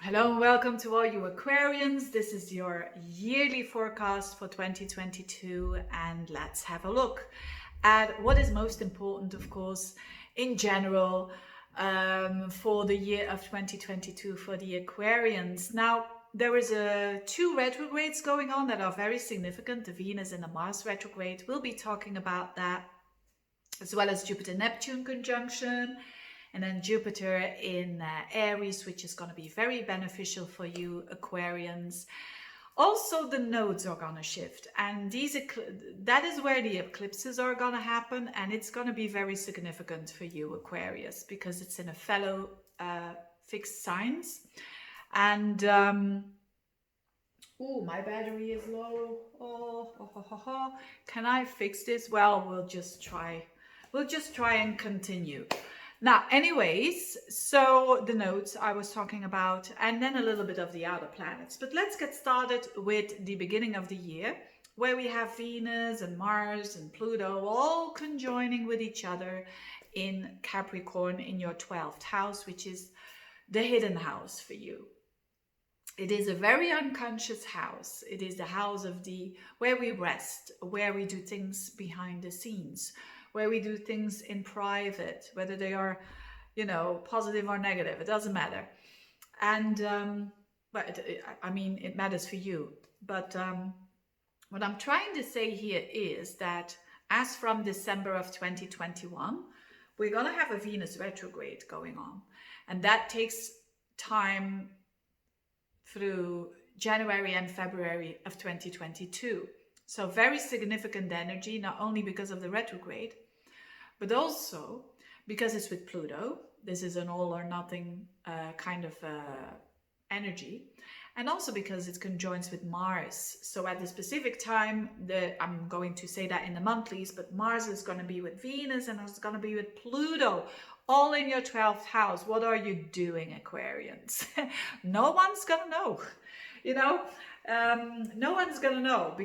Hello and welcome to all you Aquarians. This is your yearly forecast for 2022, and let's have a look at what is most important, of course, in general for the year of 2022 for the Aquarians. Now, there is two retrogrades going on that are very significant. The Venus and the Mars retrograde. We'll be talking about that, as well as Jupiter-Neptune conjunction. And then Jupiter in Aries, which is going to be very beneficial for you Aquarians. Also, the nodes are going to shift, and that is where the eclipses are going to happen, and it's going to be very significant for you Aquarius because it's in a fellow fixed signs. And my battery is low. Can I fix this? Well, we'll just try and continue. Now, anyways, so the nodes I was talking about, and then a little bit of the outer planets. But let's get started with the beginning of the year, where we have Venus and Mars and Pluto all conjoining with each other in Capricorn in your 12th house, which is the hidden house for you. It is a very unconscious house. It is the house of where we rest, where we do things behind the scenes, where we do things in private, whether they are, positive or negative, it doesn't matter. And, but it matters for you. But what I'm trying to say here is that as from December of 2021, we're going to have a Venus retrograde going on. And that takes time through January and February of 2022. So very significant energy, not only because of the retrograde, but also because it's with Pluto. This is an all or nothing kind of energy. And also because it conjoins with Mars. So at the specific time, I'm going to say that in the monthlies, but Mars is going to be with Venus and it's going to be with Pluto, all in your 12th house. What are you doing, Aquarians? No one's going to know, no one's gonna know,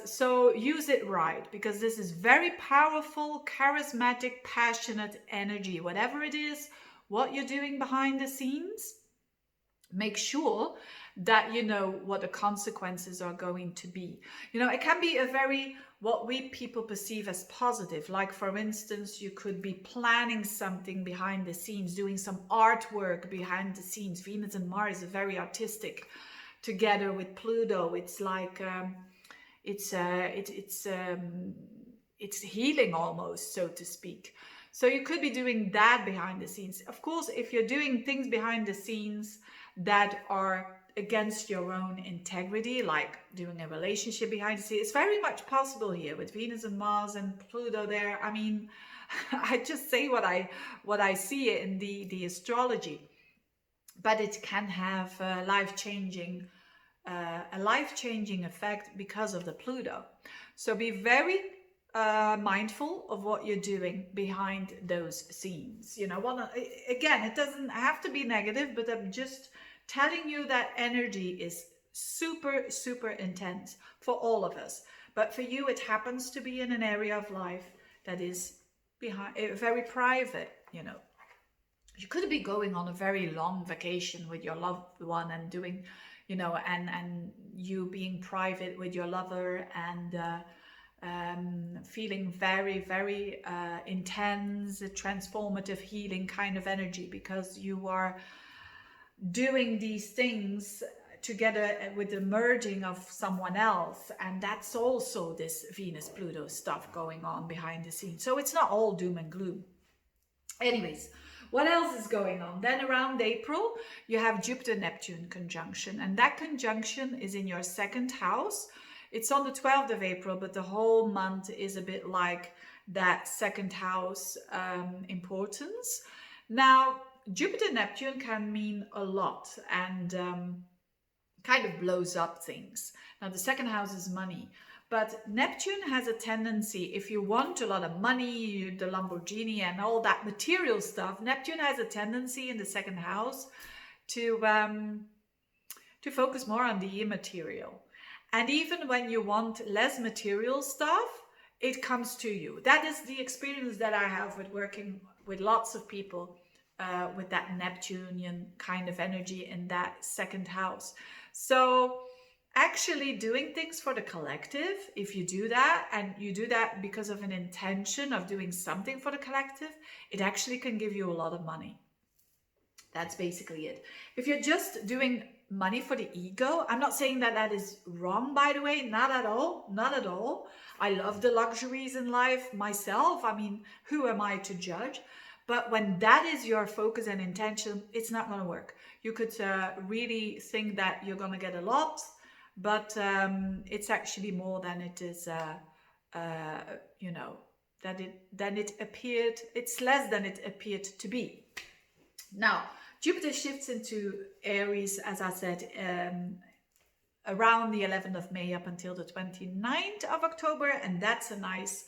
so use it right, because this is very powerful, charismatic, passionate energy. Whatever it is, what you're doing behind the scenes, make sure that you know what the consequences are going to be. It can be what we people perceive as positive. Like, for instance, you could be planning something behind the scenes, doing some artwork behind the scenes. Venus and Mars are very artistic. Together with Pluto, it's like it's healing almost, so to speak. So you could be doing that behind the scenes. Of course, if you're doing things behind the scenes that are against your own integrity, like doing a relationship behind the scenes, it's very much possible here with Venus and Mars and Pluto there. I just say what I see in the astrology. But it can have a life-changing effect because of the Pluto. So be very mindful of what you're doing behind those scenes. Again, it doesn't have to be negative, but I'm just telling you that energy is super, super intense for all of us. But for you, it happens to be in an area of life that is very private, You could be going on a very long vacation with your loved one and doing, and you being private with your lover and feeling very, very intense, transformative, healing kind of energy, because you are doing these things together with the merging of someone else. And that's also this Venus-Pluto stuff going on behind the scenes. So it's not all doom and gloom. Anyways, what else is going on? Then around April, you have Jupiter-Neptune conjunction, and that conjunction is in your second house. It's on the 12th of April, but the whole month is a bit like that second house importance. Now, Jupiter-Neptune can mean a lot and kind of blows up things. Now, the second house is money. But Neptune has a tendency, if you want a lot of money, the Lamborghini and all that material stuff, Neptune has a tendency in the second house to focus more on the immaterial. And even when you want less material stuff, it comes to you. That is the experience that I have with working with lots of people with that Neptunian kind of energy in that second house. So actually doing things for the collective, if you do that and you do that because of an intention of doing something for the collective, it actually can give you a lot of money. That's basically it. If you're just doing money for the ego, I'm not saying that that is wrong, by the way, not at all, not at all. I love the luxuries in life myself. I mean, who am I to judge? But when that is your focus and intention, it's not going to work. You could really think that you're going to get a lot, but it's actually more than it is, you know, than it appeared. It's less than it appeared to be. Now, Jupiter shifts into Aries, as I said, around the 11th of May up until the 29th of October. And that's a nice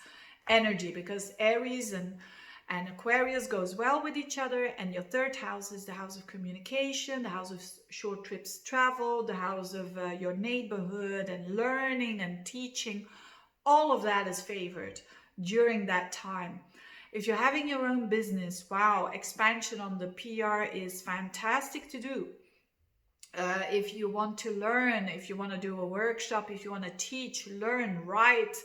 energy because Aries and Aquarius goes well with each other. And your third house is the house of communication, the house of short trips travel, the house of your neighborhood and learning and teaching. All of that is favored during that time. If you're having your own business, wow, expansion on the PR is fantastic to do. If you want to learn, if you want to do a workshop, if you want to teach, learn, write,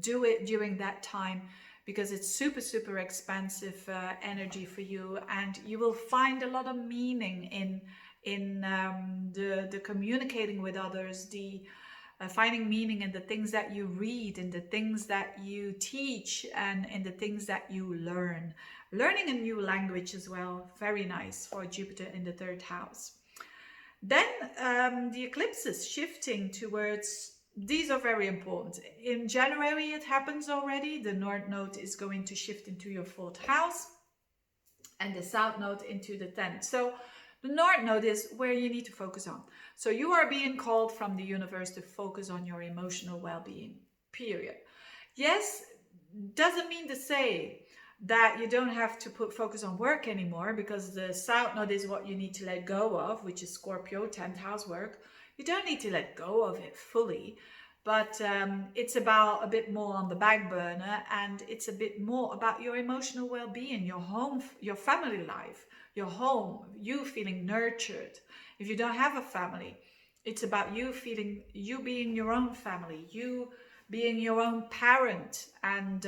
do it during that time because it's super, super expansive energy for you. And you will find a lot of meaning in the communicating with others, the finding meaning in the things that you read, in the things that you teach, and in the things that you learn. Learning a new language as well, very nice for Jupiter in the third house. Then the eclipses shifting towards, these are very important. In January it happens already. The North Node is going to shift into your fourth house and the South Node into the 10th. So the North Node is where you need to focus on. So you are being called from the universe to focus on your emotional well-being, period. Yes, doesn't mean to say that you don't have to focus on work anymore, because the South Node is what you need to let go of, which is Scorpio, 10th house work. You don't need to let go of it fully, but it's about a bit more on the back burner, and it's a bit more about your emotional well-being, your home, your family life, your home, you feeling nurtured. If you don't have a family, it's about you feeling, you being your own family, you being your own parent, and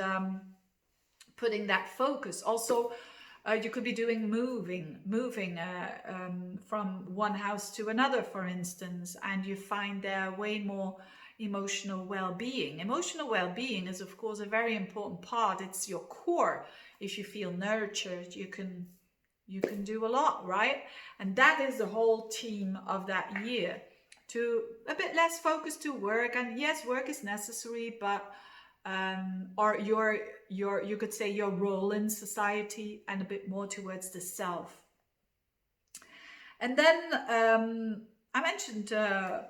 putting that focus. Also, you could be doing moving from one house to another, for instance, and you find there way more emotional well-being. Emotional well-being is, of course, a very important part. It's your core. If you feel nurtured, you can do a lot, right? And that is the whole theme of that year. To a bit less focus to work, and yes, work is necessary, but or you could say your role in society, and a bit more towards the self. And then I mentioned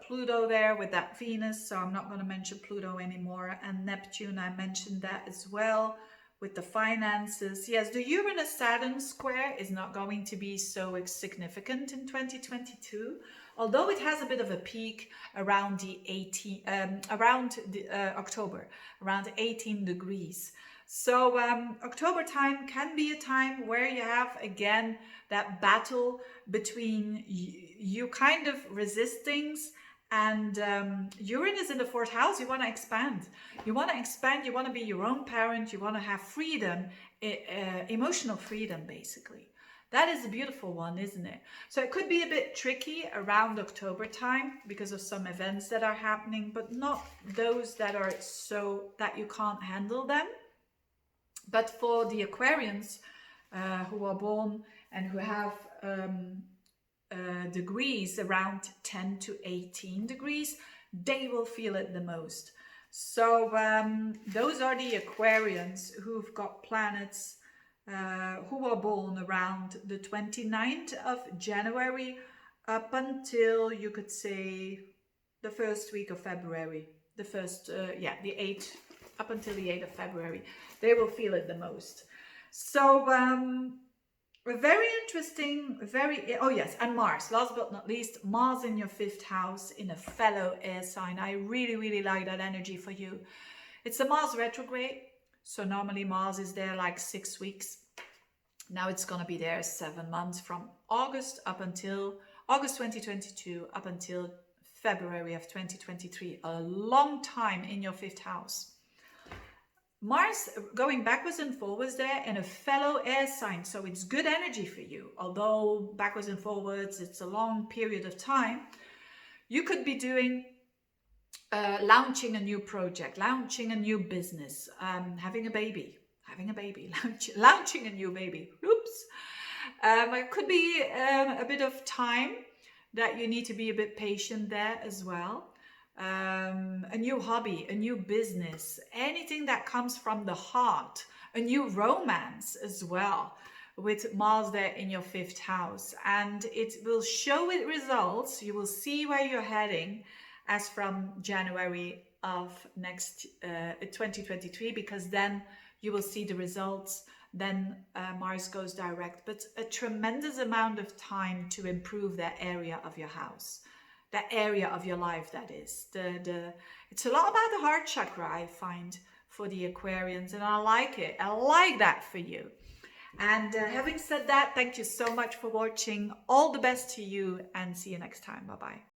Pluto there with that Venus, so I'm not going to mention Pluto anymore. And Neptune, I mentioned that as well with the finances. Yes, the Uranus-Saturn square is not going to be so significant in 2022, although it has a bit of a peak around the October, around 18 degrees. So October time can be a time where you have, again, that battle between you kind of resist things, and Uranus in the fourth house. You want to expand. You want to expand. You want to be your own parent. You want to have freedom, emotional freedom, basically. That is a beautiful one, isn't it? So it could be a bit tricky around October time because of some events that are happening, but not those that are so that you can't handle them. But for the Aquarians who are born and who have degrees around 10 to 18 degrees, they will feel it the most. So those are the Aquarians who've got planets who are born around the 29th of January up until, you could say, the first week of February. The 8th, up until the 8th of February. They will feel it the most. So very interesting, oh yes, and Mars, last but not least, Mars in your fifth house in a fellow air sign. I really, really like that energy for you. It's a Mars retrograde, so normally Mars is there like 6 weeks. Now it's going to be there 7 months, from August 2022 up until February of 2023. A long time in your 5th house. Mars going backwards and forwards there in a fellow air sign. So it's good energy for you. Although backwards and forwards, it's a long period of time. You could be doing launching a new project, launching a new business, having a baby, launching a new baby. Oops. It could be a bit of time that you need to be a bit patient there as well. A new hobby, a new business, anything that comes from the heart, a new romance as well, with Mars there in your 5th house. And it will show it results. You will see where you're heading as from January of next 2023, because then you will see the results. Then Mars goes direct, but a tremendous amount of time to improve that area of your house, that area of your life, that is. It's a lot about the heart chakra, I find, for the Aquarians, and I like it. I like that for you. And having said that, thank you so much for watching. All the best to you, and see you next time. Bye-bye.